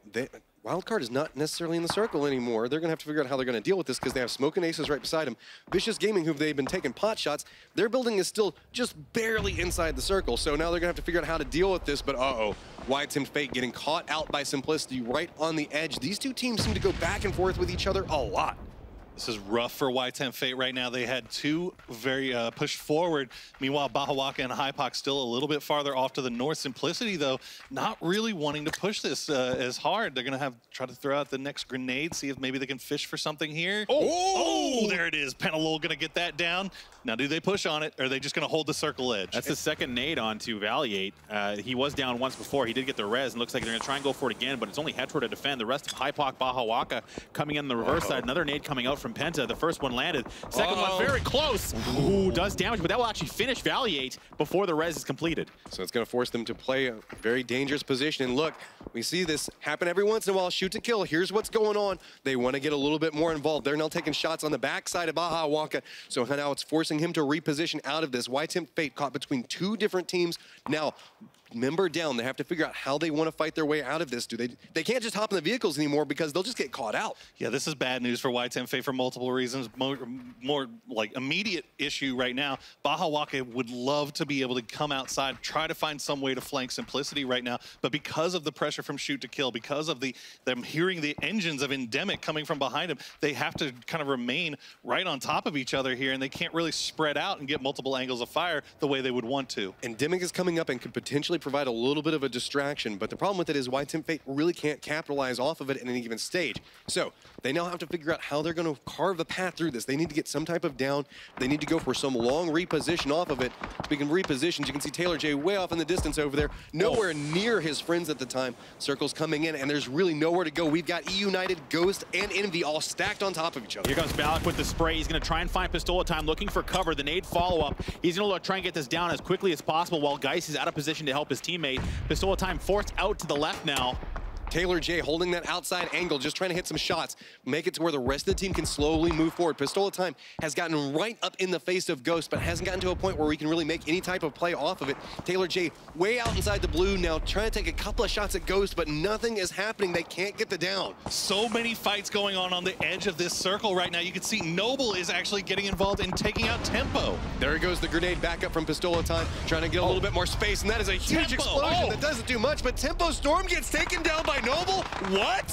Wildcard is not necessarily in the circle anymore. They're going to have to figure out how they're going to deal with this because they have Smoking Aces right beside him. Vicious Gaming, who they've been taking pot shots, their building is still just barely inside the circle. So now they're going to have to figure out how to deal with this. But uh-oh, Wyatt Fate getting caught out by Simplicity right on the edge. These two teams seem to go back and forth with each other a lot. This is rough for Y10 Fate right now. They had two very pushed forward. Meanwhile, Bahawaka and Hypox still a little bit farther off to the north. Simplicity, though, not really wanting to push this as hard. They're going to try to throw out the next grenade, see if maybe they can fish for something here. Oh, there it is. Penalol going to get that down. Now, do they push on it, or are they just going to hold the circle edge? That's the second nade onto Valiate. He was down once before. He did get the res, and looks like they're going to try and go for it again, but it's only Hetro to defend. The rest of Hypoc, Bahawaka coming in the reverse side. Another nade coming out from Penta. The first one landed. Second one very close. Ooh, does damage, but that will actually finish Valiate before the res is completed. So it's going to force them to play a very dangerous position. And look, we see this happen every once in a while. Shoot to kill. Here's what's going on. They want to get a little bit more involved. They're now taking shots on the backside of Bahawaka. So now it's forcing him to reposition out of this. Y10 Fate caught between two different teams. Now, member down. They have to figure out how they want to fight their way out of this. They can't just hop in the vehicles anymore because they'll just get caught out. Yeah, this is bad news for Y10 Fate for multiple reasons. More like immediate issue right now. Bahawaka would love to be able to come outside, try to find some way to flank Simplicity right now, but because of the pressure from shoot to kill, because of them hearing the engines of Endemic coming from behind them, they have to kind of remain right on top of each other here, and they can't really spread out and get multiple angles of fire the way they would want to. Endemic is coming up and could potentially provide a little bit of a distraction, but the problem with it is Y10 Fate really can't capitalize off of it in any given stage. So they now have to figure out how they're going to carve a path through this. They need to get some type of down. They need to go for some long reposition off of it. Speaking of repositions, you can see Taylor J way off in the distance over there, nowhere near his friends at the time. Circle's coming in, and there's really nowhere to go. We've got E United, Ghost, and Envy all stacked on top of each other. Here comes Balak with the spray. He's going to try and find Pistola time, looking for cover. The nade follow-up. He's going to try and get this down as quickly as possible while Geist is out of position to help his teammate. Pistola time forced out to the left now. Taylor J holding that outside angle, just trying to hit some shots, make it to where the rest of the team can slowly move forward. Pistola time has gotten right up in the face of Ghost, but hasn't gotten to a point where we can really make any type of play off of it. Taylor J way out inside the blue now, trying to take a couple of shots at Ghost, but nothing is happening. They can't get the down. So many fights going on the edge of this circle right now. You can see Noble is actually getting involved in taking out Tempo. There goes the grenade back up from Pistola time, trying to get a little bit more space, and that is a huge explosion that doesn't do much, but Tempo Storm gets taken down by Noble. What?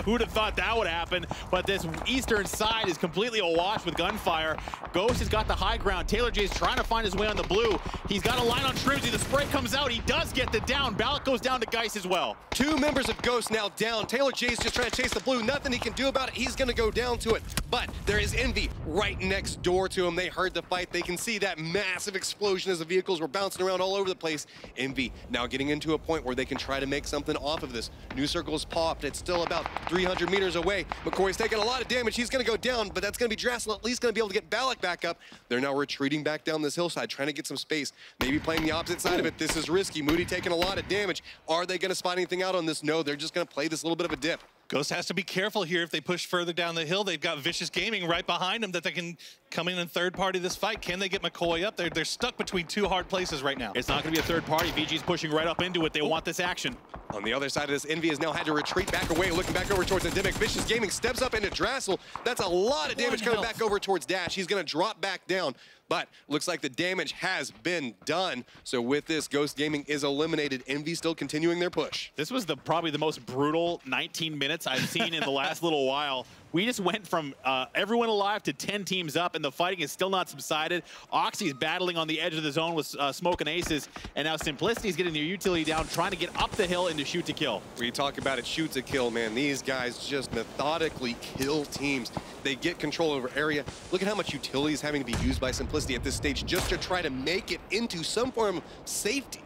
Who'd have thought that would happen? But this eastern side is completely awash with gunfire. Ghost has got the high ground. Taylor J is trying to find his way on the blue. He's got a line on Shrimsy. The spray comes out. He does get the down. Balak goes down to Geist as well. Two members of Ghost now down. Taylor J is just trying to chase the blue. Nothing he can do about it. He's going to go down to it. But there is Envy right next door to him. They heard the fight. They can see that massive explosion as the vehicles were bouncing around all over the place. Envy now getting into a point where they can try to make something off of this. New circle's popped. It's still about 300 meters away. McCoy's taking a lot of damage. He's going to go down, but that's going to be Drassel at least going to be able to get Balak back up. They're now retreating back down this hillside, trying to get some space. Maybe playing the opposite side of it. This is risky. Moody taking a lot of damage. Are they going to spot anything out on this? No, they're just going to play this little bit of a dip. Ghost has to be careful here. If they push further down the hill, they've got Vicious Gaming right behind them that they can come in and third party this fight. Can they get McCoy up? They're stuck between two hard places right now. It's not going to be a third party. VG's pushing right up into it. They want this action. On the other side of this, Envy has now had to retreat back away, looking back over towards Endemic. Vicious Gaming steps up into Drassel. That's a lot of damage coming back over towards Dash. He's going to drop back down, but looks like the damage has been done. So with this, Ghost Gaming is eliminated. Envy still continuing their push. This was probably the most brutal 19 minutes I've seen in the last little while. We just went from everyone alive to 10 teams up, and the fighting is still not subsided. Oxy's battling on the edge of the zone with Smoke and Aces, and now Simplicity's getting their utility down, trying to get up the hill into shoot to kill. We talk about it, shoot to kill, man. These guys just methodically kill teams. They get control over area. Look at how much utility is having to be used by Simplicity at this stage just to try to make it into some form of safety.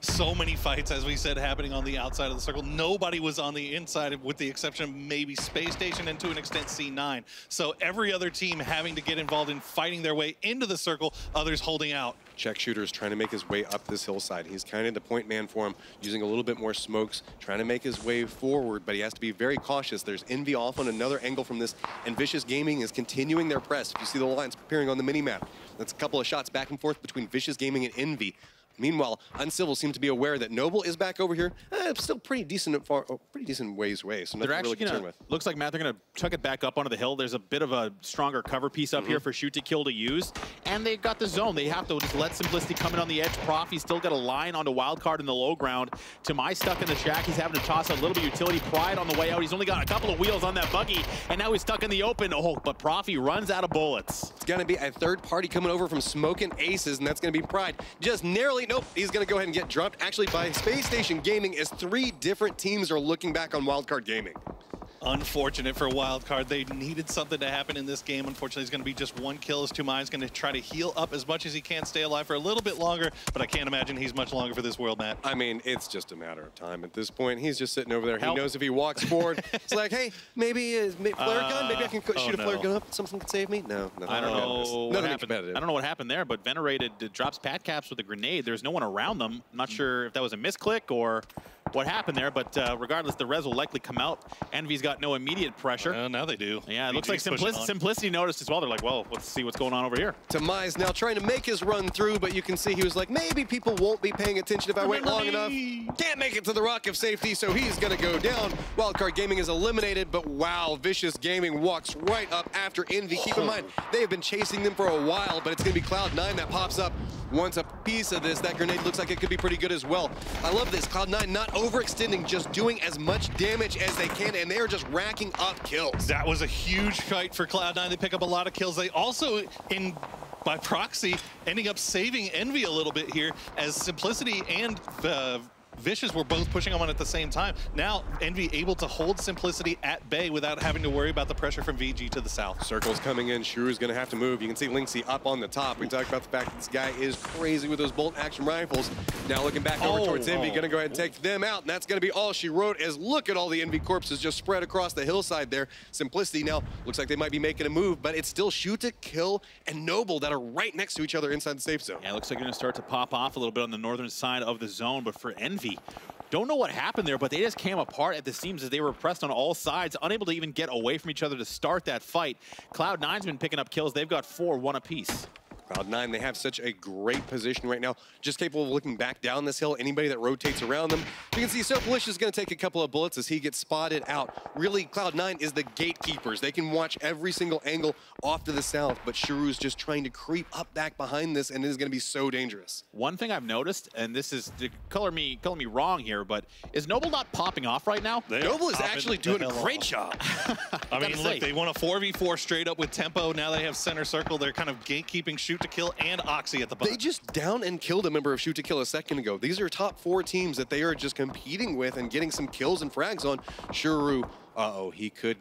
So many fights, as we said, happening on the outside of the circle. Nobody was on the inside, with the exception of maybe Space Station and to an extent C9. So every other team having to get involved in fighting their way into the circle, others holding out. Check Shooter is trying to make his way up this hillside. He's kind of the point man for him, using a little bit more smokes, trying to make his way forward, but he has to be very cautious. There's Envy off on another angle from this, and Vicious Gaming is continuing their press. If you see the lines preparing on the mini-map, that's a couple of shots back and forth between Vicious Gaming and Envy. Meanwhile, Uncivil seems to be aware that Noble is back over here. Still pretty decent ways away, so nothing They're really concerned with. Looks like, Matt, they're going to chuck it back up onto the hill. There's a bit of a stronger cover piece up here for shoot to kill to use. And they've got the zone. They have to just let Simplicity come in on the edge. Profi's still got a line onto Wildcard in the low ground. Tamai stuck in the shack. He's having to toss a little bit of utility. Pride on the way out. He's only got a couple of wheels on that buggy, and now he's stuck in the open. Oh, but Profi runs out of bullets. It's going to be a third party coming over from Smoke and Aces, and that's going to be Pride. Just narrowly, nope, he's going to go ahead and get dropped actually by Space Station Gaming, as 3 different teams are looking back on Wildcard Gaming. Unfortunate for Wildcard. They needed something to happen in this game. Unfortunately, it's going to be just 1 kill as Tumai's going to try to heal up as much as he can, stay alive for a little bit longer, but I can't imagine he's much longer for this world, Matt. I mean, it's just a matter of time at this point. He's just sitting over there. He knows if he walks forward, it's like, hey, maybe a flare gun? Maybe I can shoot a flare gun up. Something could save me? No, nothing. I don't know what happened. I don't know what happened there, but Venerated drops pad caps with a grenade. There's no one around them. I'm not sure if that was a misclick or what happened there, but regardless, the res will likely come out. Envy's got no immediate pressure. Now they do. Yeah, it looks like Simplicity noticed as well. They're like, well, let's see what's going on over here. Tamai's now trying to make his run through, but you can see he was like, maybe people won't be paying attention if I wait long enough. Can't make it to the rock of safety, so he's going to go down. Wildcard Gaming is eliminated, but wow, Vicious Gaming walks right up after Envy. Keep in mind, they have been chasing them for a while, but it's going to be Cloud9 that pops up. Wants a piece of this. That grenade looks like it could be pretty good as well. I love this. Cloud9 not overextending, just doing as much damage as they can, and they are just racking up kills. That was a huge fight for Cloud9. They pick up a lot of kills. They also, by proxy, ending up saving Envy a little bit here, as Simplicity and Vicious were both pushing them on at the same time. Now, Envy able to hold Simplicity at bay without having to worry about the pressure from VG to the south. Circle's coming in. Shuru's going to have to move. You can see Linksy up on the top. We talked about the fact that this guy is crazy with those bolt-action rifles. Now looking back over towards Envy, going to go ahead and take them out, and that's going to be all she wrote, as look at all the Envy corpses just spread across the hillside there. Simplicity now looks like they might be making a move, but it's still Shoot to Kill and Noble that are right next to each other inside the safe zone. Yeah, it looks like they're going to start to pop off a little bit on the northern side of the zone, but for Envy, don't know what happened there, but they just came apart at the seams as they were pressed on all sides, unable to even get away from each other to start that fight. Cloud9's been picking up kills. They've got 4, 1 apiece. Cloud9, they have such a great position right now, just capable of looking back down this hill, anybody that rotates around them. You can see Soapalish is going to take a couple of bullets as he gets spotted out. Really, Cloud9 is the gatekeepers. They can watch every single angle off to the south, but Shuru's just trying to creep up back behind this, and it is going to be so dangerous. One thing I've noticed, and this is to color me wrong here, but is Noble not popping off right now? Noble is actually doing a great job. I mean, look, they won a 4v4 straight up with tempo. Now they have center circle. They're kind of gatekeeping Shoot to Kill and Oxy at the bottom. They just down and killed a member of Shoot to Kill a second ago. These are top 4 teams that they are just competing with and getting some kills and frags on. Shuru, he could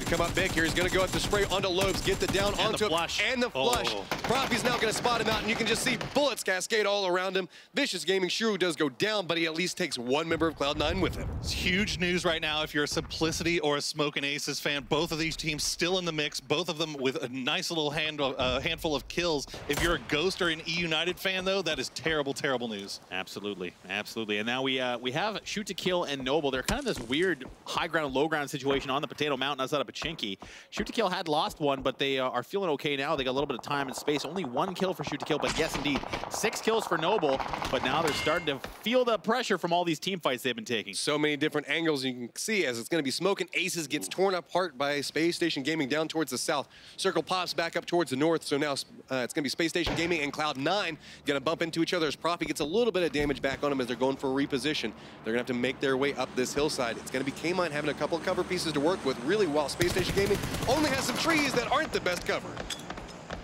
come up big here. He's going to go up to spray onto Lobes, get the down onto him, and the flush. Profi's now going to spot him out, and you can just see bullets cascade all around him. Vicious Gaming, Shuru does go down, but he at least takes 1 member of Cloud9 with him. It's huge news right now if you're a Simplicity or a Smoke and Aces fan. Both of these teams still in the mix, both of them with a nice little handful of kills. If you're a Ghost or an E-United fan, though, that is terrible, terrible news. Absolutely, absolutely. And now we have Shoot to Kill and Noble. They're kind of this weird high ground, low ground situation on the Potato Mountain outside of Pachinki. Shoot to Kill had lost one, but they are feeling okay now. They got a little bit of time and space. Only 1 kill for Shoot to Kill, but yes, indeed, 6 kills for Noble. But now they're starting to feel the pressure from all these team fights they've been taking. So many different angles you can see as it's going to be Smoke and Aces gets torn apart by Space Station Gaming down towards the south. Circle pops back up towards the north, so now it's going to be Space Station Gaming and Cloud9 going to bump into each other as Profi gets a little bit of damage back on him as they're going for a reposition. They're going to have to make their way up this hillside. It's going to be K-Mine having a couple of cover pieces to work with, really, while Space Station Gaming only has some trees that aren't the best cover.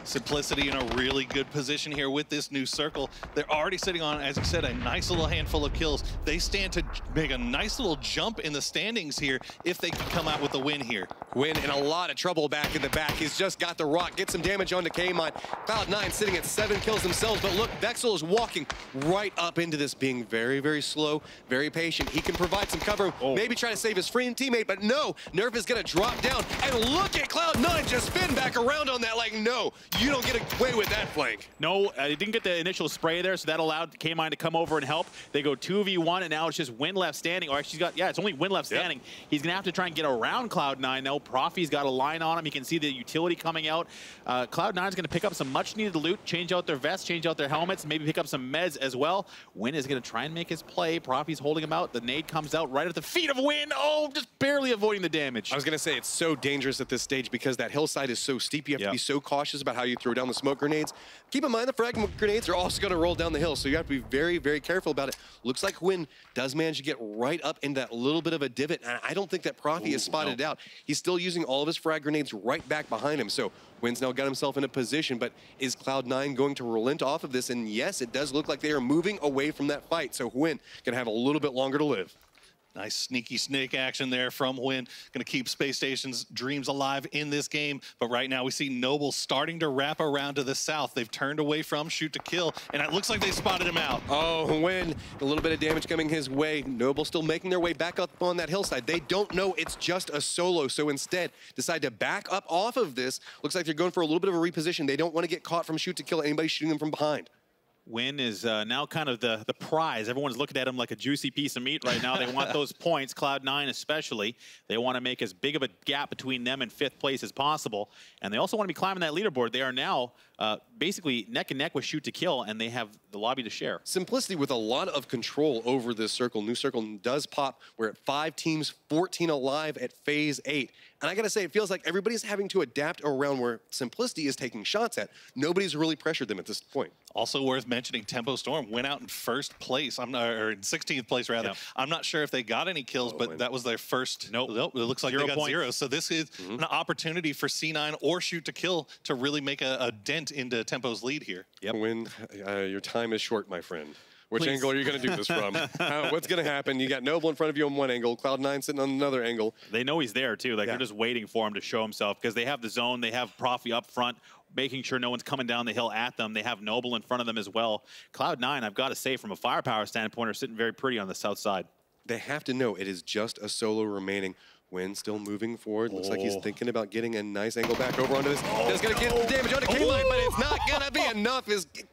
Simplicity in a really good position here with this new circle. They're already sitting on, as you said, a nice little handful of kills. They stand to make a nice little jump in the standings here if they can come out with a win here. Win in a lot of trouble back in the back. He's just got the rock. Get some damage onto K-Mod. Cloud9 sitting at 7 kills themselves, but look, Vexel is walking right up into this, being very, very slow, very patient. He can provide some cover, maybe try to save his free teammate, but no, Nerf is gonna drop down, and look at Cloud9 just spin back around on that like, no, you don't get away with that flank. No, he didn't get the initial spray there, so that allowed K-Mine to come over and help. They go 2v1, and now it's just Win left standing. Or actually, it's only Win left standing. Yep. He's going to have to try and get around Cloud9 now. Profi's got a line on him. You can see the utility coming out. Cloud9 is going to pick up some much-needed loot, change out their vests, change out their helmets, maybe pick up some meds as well. Win is going to try and make his play. Profi's holding him out. The nade comes out right at the feet of Win. Oh, just barely avoiding the damage. I was going to say, it's so dangerous at this stage because that hillside is so steep. You have to be so cautious about how you throw down the smoke grenades. Keep in mind, the frag grenades are also going to roll down the hill, so you have to be very, very careful about it. Looks like Win does manage to get right up in that little bit of a divot, and I don't think that Profi has spotted it out. He's still using all of his frag grenades right back behind him, so Win's now got himself in a position, but is Cloud9 going to relent off of this? And yes, it does look like they are moving away from that fight, so Win going to have a little bit longer to live. Nice sneaky snake action there from Win. Going to keep Space Station's dreams alive in this game. But right now we see Noble starting to wrap around to the south. They've turned away from shoot to kill, and it looks like they spotted him out. Oh, Win, a little bit of damage coming his way. Noble still making their way back up on that hillside. They don't know it's just a solo, so instead decide to back up off of this. Looks like they're going for a little bit of a reposition. They don't want to get caught from shoot to kill, anybody shooting them from behind. Win is now kind of the prize. Everyone's looking at him like a juicy piece of meat right now. They want those points, Cloud9 especially. They want to make as big of a gap between them and 5th place as possible. And they also want to be climbing that leaderboard. They are now basically neck and neck with shoot to kill, and they have the lobby to share. Simplicity with a lot of control over this circle. New circle does pop. We're at 5 teams, 14 alive at phase 8. And I gotta say, it feels like everybody's having to adapt around where Simplicity is taking shots at. Nobody's really pressured them at this point. Also worth mentioning, Tempo Storm went out in 1st place. I'm not, or in 16th place rather. Yep. I'm not sure if they got any kills, but that was their first. Nope, it looks like they got 0. So this is an opportunity for C9 or shoot to kill to really make a dent into Tempo's lead here. Yep. Win, your time is short, my friend. Which angle are you going to do this from? What's going to happen? You got Noble in front of you on one angle, Cloud9 sitting on another angle. They know he's there, too. Like, they're just waiting for him to show himself because they have the zone. They have Profi up front, making sure no one's coming down the hill at them. They have Noble in front of them as well. Cloud9, I've got to say, from a firepower standpoint, are sitting very pretty on the south side. They have to know it is just a solo remaining. Win still moving forward. Looks like he's thinking about getting a nice angle back over onto this. That's going to get damage onto K-Line, but it's not going to be enough.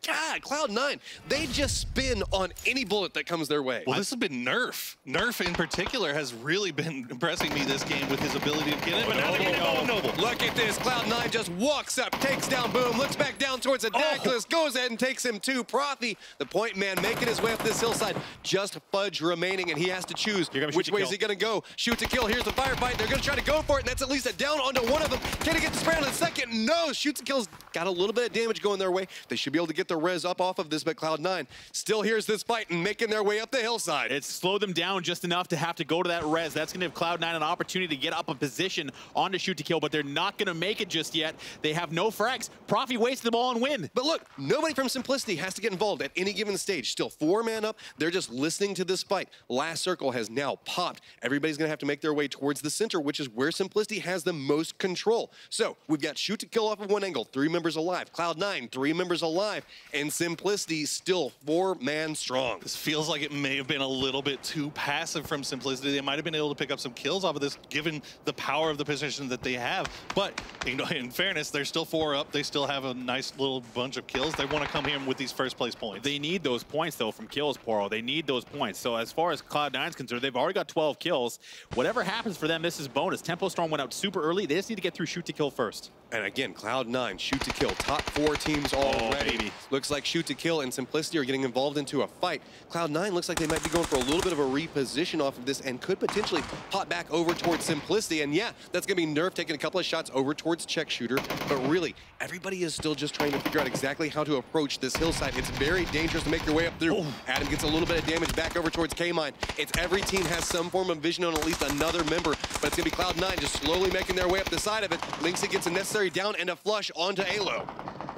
God, Cloud9, they just spin on any bullet that comes their way. Well, this has been Nerf. Nerf in particular has really been impressing me this game with his ability to get it. But now they're going Noble. Look at this. Cloud9 just walks up, takes down Boom, looks back down towards the Daclus, goes ahead and takes him to Profi. The point man making his way up this hillside. Just fudge remaining, and he has to choose which way is he going to go. Shoot to kill. Here's the firefight. They're going to try to go for it, and that's at least a down onto one of them. Can he get the spray on the second? No. Shoot to kill's got a little bit of damage going their way. They should be able to get the res up off of this, but Cloud9 still hears this fight and making their way up the hillside. It's slowed them down just enough to have to go to that res. That's going to give Cloud9 an opportunity to get up a position on to shoot to kill, but they're not going to make it just yet. They have no frags. Profi wastes them all and Win. But look, nobody from Simplicity has to get involved at any given stage. Still 4-man up. They're just listening to this fight. Last circle has now popped. Everybody's going to have to make their way towards the center, which is where Simplicity has the most control. So we've got shoot to kill off of one angle, 3 members alive. Cloud9, 3 members alive. And Simplicity still 4-man strong. This feels like it may have been a little bit too passive from Simplicity. They might have been able to pick up some kills off of this, given the power of the position that they have. But in fairness, they're still 4 up. They still have a nice little bunch of kills. They want to come here with these first place points. They need those points, though, from kills, Poro. They need those points. So as far as Cloud9's concerned, they've already got 12 kills. Whatever happens for them, this is bonus. Tempo Storm went out super early. They just need to get through shoot to kill first. And again, Cloud9, shoot to kill. Top 4 teams already. Looks like Shoot to Kill and Simplicity are getting involved into a fight. Cloud9 looks like they might be going for a little bit of a reposition off of this and could potentially pop back over towards Simplicity. And yeah, that's going to be Nerf taking a couple of shots over towards Check Shooter. But really, everybody is still just trying to figure out exactly how to approach this hillside. It's very dangerous to make your way up through. Adam gets a little bit of damage back over towards K-Mine. It's every team has some form of vision on at least another member, but it's going to be Cloud9 just slowly making their way up the side of it. Lynxy gets a necessary down and a flush onto Alo.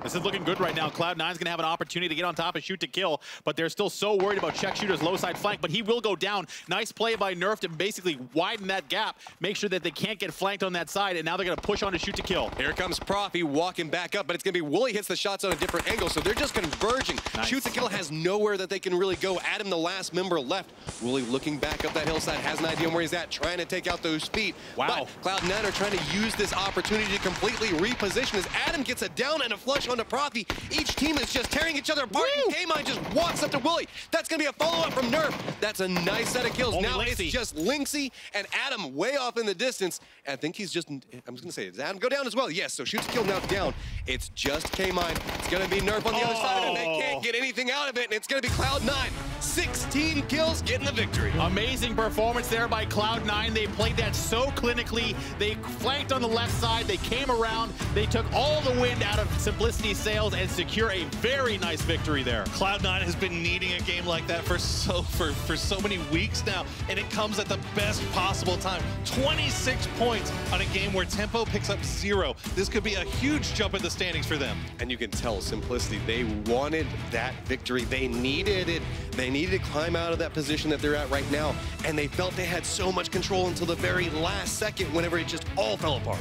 This is looking good right now. Cloud9's going to have an opportunity to get on top and Shoot to Kill, but they're still so worried about Check Shooter's low side flank, but he will go down. Nice play by Nerf to basically widen that gap, make sure that they can't get flanked on that side, and now they're going to push on to Shoot to Kill. Here comes Profi walking back up, but it's going to be Wooly hits the shots on a different angle, so they're just converging. Nice. Shoot to Kill has nowhere that they can really go. Adam, the last member left. Wooly looking back up that hillside, has an idea on where he's at, trying to take out those feet. Wow. But Cloud9 are trying to use this opportunity to completely reposition as Adam gets a down and a flush onto Profi. Each team is just tearing each other apart, and K-Mine just walks up to Wooly. That's going to be a follow-up from Nerf. That's a nice set of kills. Only now Lynxy. It's just Lynxy and Adam way off in the distance. I think he's just, I'm just going to say, does Adam go down as well? Yes, so Shoot to Kill now down. It's just K-Mine. It's going to be Nerf on the other side, and they can't get anything out of it, and it's going to be Cloud9. 16 kills getting the victory. Amazing performance there by Cloud9. They played that so clinically. They flanked on the left side. They came around. They took all the wind out of Simplicity's sails and secure a very nice victory there. Cloud9 has been needing a game like that for so many weeks now, and it comes at the best possible time. 26 points on a game where Tempo picks up 0. This could be a huge jump in the standings for them. And you can tell Simplicity, they wanted that victory. They needed it. They needed to climb out of that position that they're at right now, and they felt they had so much control until the very last second whenever it just all fell apart.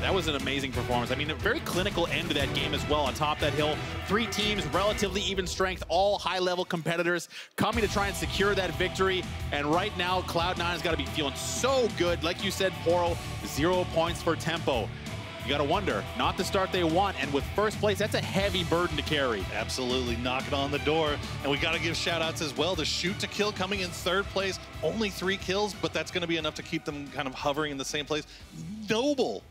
That was an amazing performance. I mean, a very clinical end to that game as well on top of that hill. 3 teams, relatively even strength, all high-level competitors coming to try and secure that victory. And right now, Cloud9 has got to be feeling so good. Like you said, Poro, 0 points for Tempo. You got to wonder, not the start they want, and with first place, that's a heavy burden to carry. Absolutely, knocking on the door. And we got to give shout-outs as well to Shoot to Kill coming in 3rd place. Only 3 kills, but that's going to be enough to keep them kind of hovering in the same place. Noble.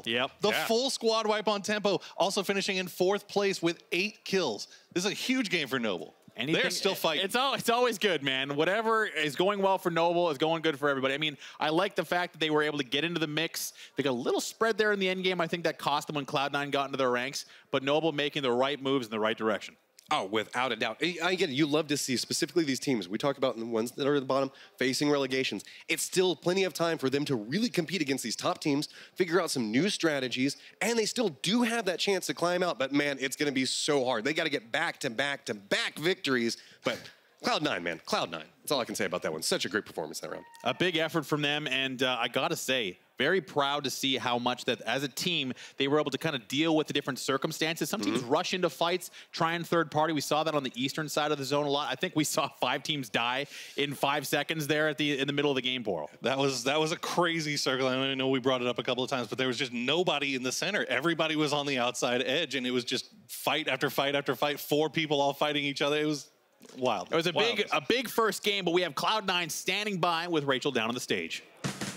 Yep. The full squad wipe on Tempo, also finishing in 4th place with 8 kills. This is a huge game for Noble. They're still fighting. It's always good, man. Whatever is going well for Noble is going good for everybody. I mean, I like the fact that they were able to get into the mix. They got a little spread there in the end game. I think that cost them when Cloud9 got into their ranks, but Noble making the right moves in the right direction. Oh, without a doubt. I get it. You love to see specifically these teams. We talk about the ones that are at the bottom facing relegations. It's still plenty of time for them to really compete against these top teams, figure out some new strategies, and they still do have that chance to climb out. But man, it's going to be so hard. They got to get back-to-back-to-back victories. But Cloud9, man, Cloud9. That's all I can say about that one. Such a great performance that round. A big effort from them, and I got to say, very proud to see how much that as a team they were able to kind of deal with the different circumstances. Some teams rush into fights, try and third party. We saw that on the eastern side of the zone a lot. I think we saw 5 teams die in 5 seconds there at in the middle of the game, Poro. That was a crazy circle. I know we brought it up a couple of times, but there was just nobody in the center. Everybody was on the outside edge, and it was just fight after fight after fight. 4 people all fighting each other. It was wild. It was a big first game, but we have Cloud9 standing by with Rachel down on the stage.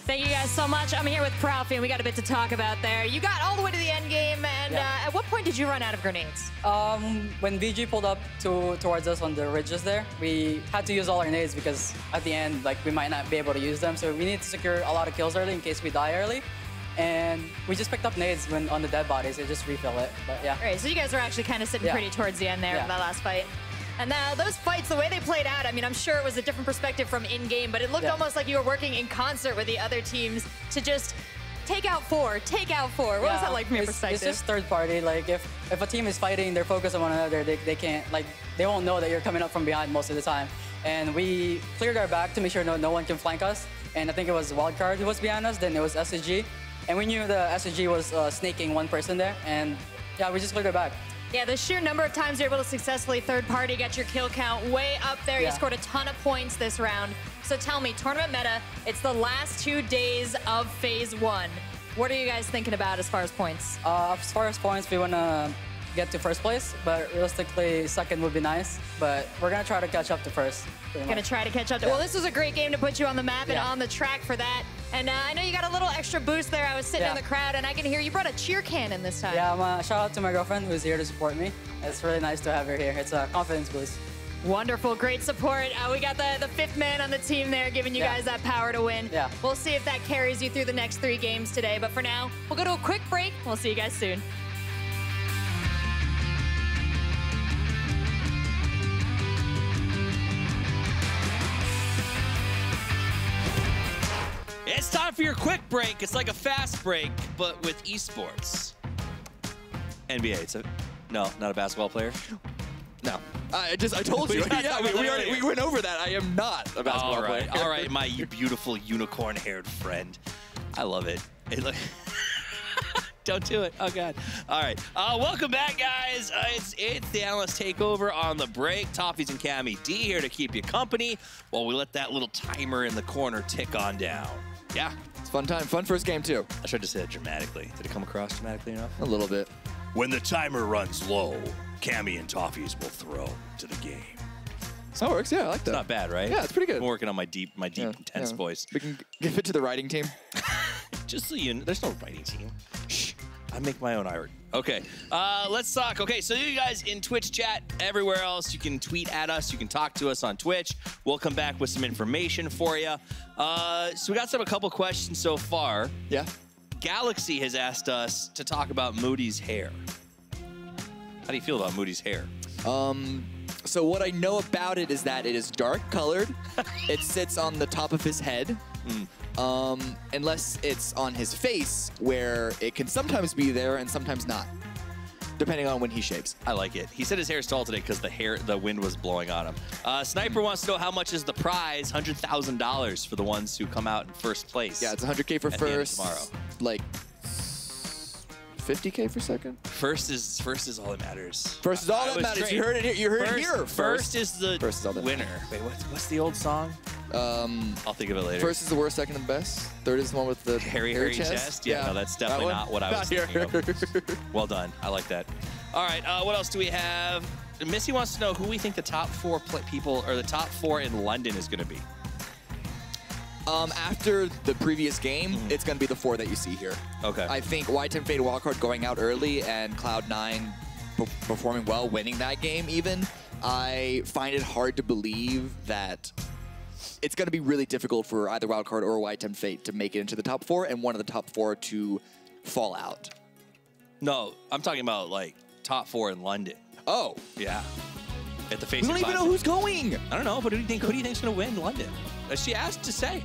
Thank you guys so much. I'm here with Profi, and we got a bit to talk about there. You got all the way to the end game, and at what point did you run out of grenades? When VG pulled up towards us on the ridges there, we had to use all our grenades because at the end, like, we might not be able to use them. So we need to secure a lot of kills early in case we die early. And we just picked up nades when on the dead bodies, so just refill it. But yeah. Right, so you guys are actually kind of sitting pretty towards the end there for that last fight. And now those fights, the way they played out, I mean, I'm sure it was a different perspective from in-game, but it looked almost like you were working in concert with the other teams to just take out 4, take out 4. What was that like from your perspective? It's just third party. Like, if a team is fighting, they're focused on one another, they can't, like, they won't know that you're coming up from behind most of the time. And we cleared our back to make sure no one can flank us. And I think it was Wildcard who was behind us, then it was SSG. And we knew the SSG was snaking one person there, and yeah, we just cleared our back. Yeah, the sheer number of times you're able to successfully third party, get your kill count way up there. You scored a ton of points this round. So tell me, tournament meta, it's the last 2 days of Phase 1. What are you guys thinking about as far as points? As far as points, we want to get to first place, but realistically, second would be nice. But we're going to try to catch up to first. Gonna try to catch up. Well, this was a great game to put you on the map and on the track for that. And I know you got a little extra boost there. I was sitting in the crowd, and I can hear you brought a cheer cannon this time. Yeah, shout out to my girlfriend who's here to support me. It's really nice to have her here. It's a confidence boost. Wonderful, great support. We got the fifth man on the team there giving you guys that power to win. Yeah. We'll see if that carries you through the next 3 games today. But for now, we'll go to a quick break. We'll see you guys soon. It's time for your quick break. It's like a fast break, but with esports. NBA. No, not a basketball player. No. I told you. We went over that. I am not a basketball player. All right, my beautiful unicorn-haired friend. I love it. Don't do it. Oh, God. All right. Welcome back, guys. It's the Analyst Takeover on the break. Toffees and Cammy D here to keep you company while we let that little timer in the corner tick on down. Yeah. It's fun time. Fun first game, too. I tried to say it dramatically. Did it come across dramatically enough? A little bit. When the timer runs low, Cammy and Toffees will throw to the game. That works. Yeah, I like that. It's not bad, right? Yeah, it's pretty good. I'm working on my deep, intense voice. We can give it to the writing team. Just so you know, there's no writing team. Shh. I make my own iron. Okay, let's talk. Okay, so you guys in Twitch chat, everywhere else, you can tweet at us. You can talk to us on Twitch. We'll come back with some information for you. So we got a couple questions so far. Yeah. Galaxy has asked us to talk about Moody's hair. How do you feel about Moody's hair? So what I know about it is that it is dark colored. It sits on the top of his head. Unless it's on his face, where it can sometimes be there and sometimes not, depending on when he shaves. I like it. He said his hair is tall today because the wind was blowing on him. Sniper wants to know how much is the prize, $100,000 for the ones who come out in first place. Yeah, it's 100K for first. Tomorrow. Like 50K for second. First is all that matters. First is all that matters. Straight. You heard it here. You heard it here. First is the all that winner. Wait, what's the old song? I'll think of it later. First is the worst, second and best. Third is the one with the hairy chest. Yeah, no, that's definitely not what I was thinking of. Well done. I like that. All right, what else do we have? Missy wants to know who we think the top 4 people or the top 4 in London is going to be. After the previous game, it's going to be the 4 that you see here. Okay. I think Y10 Fade Wildcard going out early and Cloud9 performing well, winning that game even. I find it hard to believe that it's going to be really difficult for either Wildcard or Y10 Fate to make it into the top 4 and one of the top 4 to fall out. No, I'm talking about like top 4 in London. Oh. Yeah. At the Face. We don't even know who's going. I don't know, but who do you think is going to win London? She asked to say.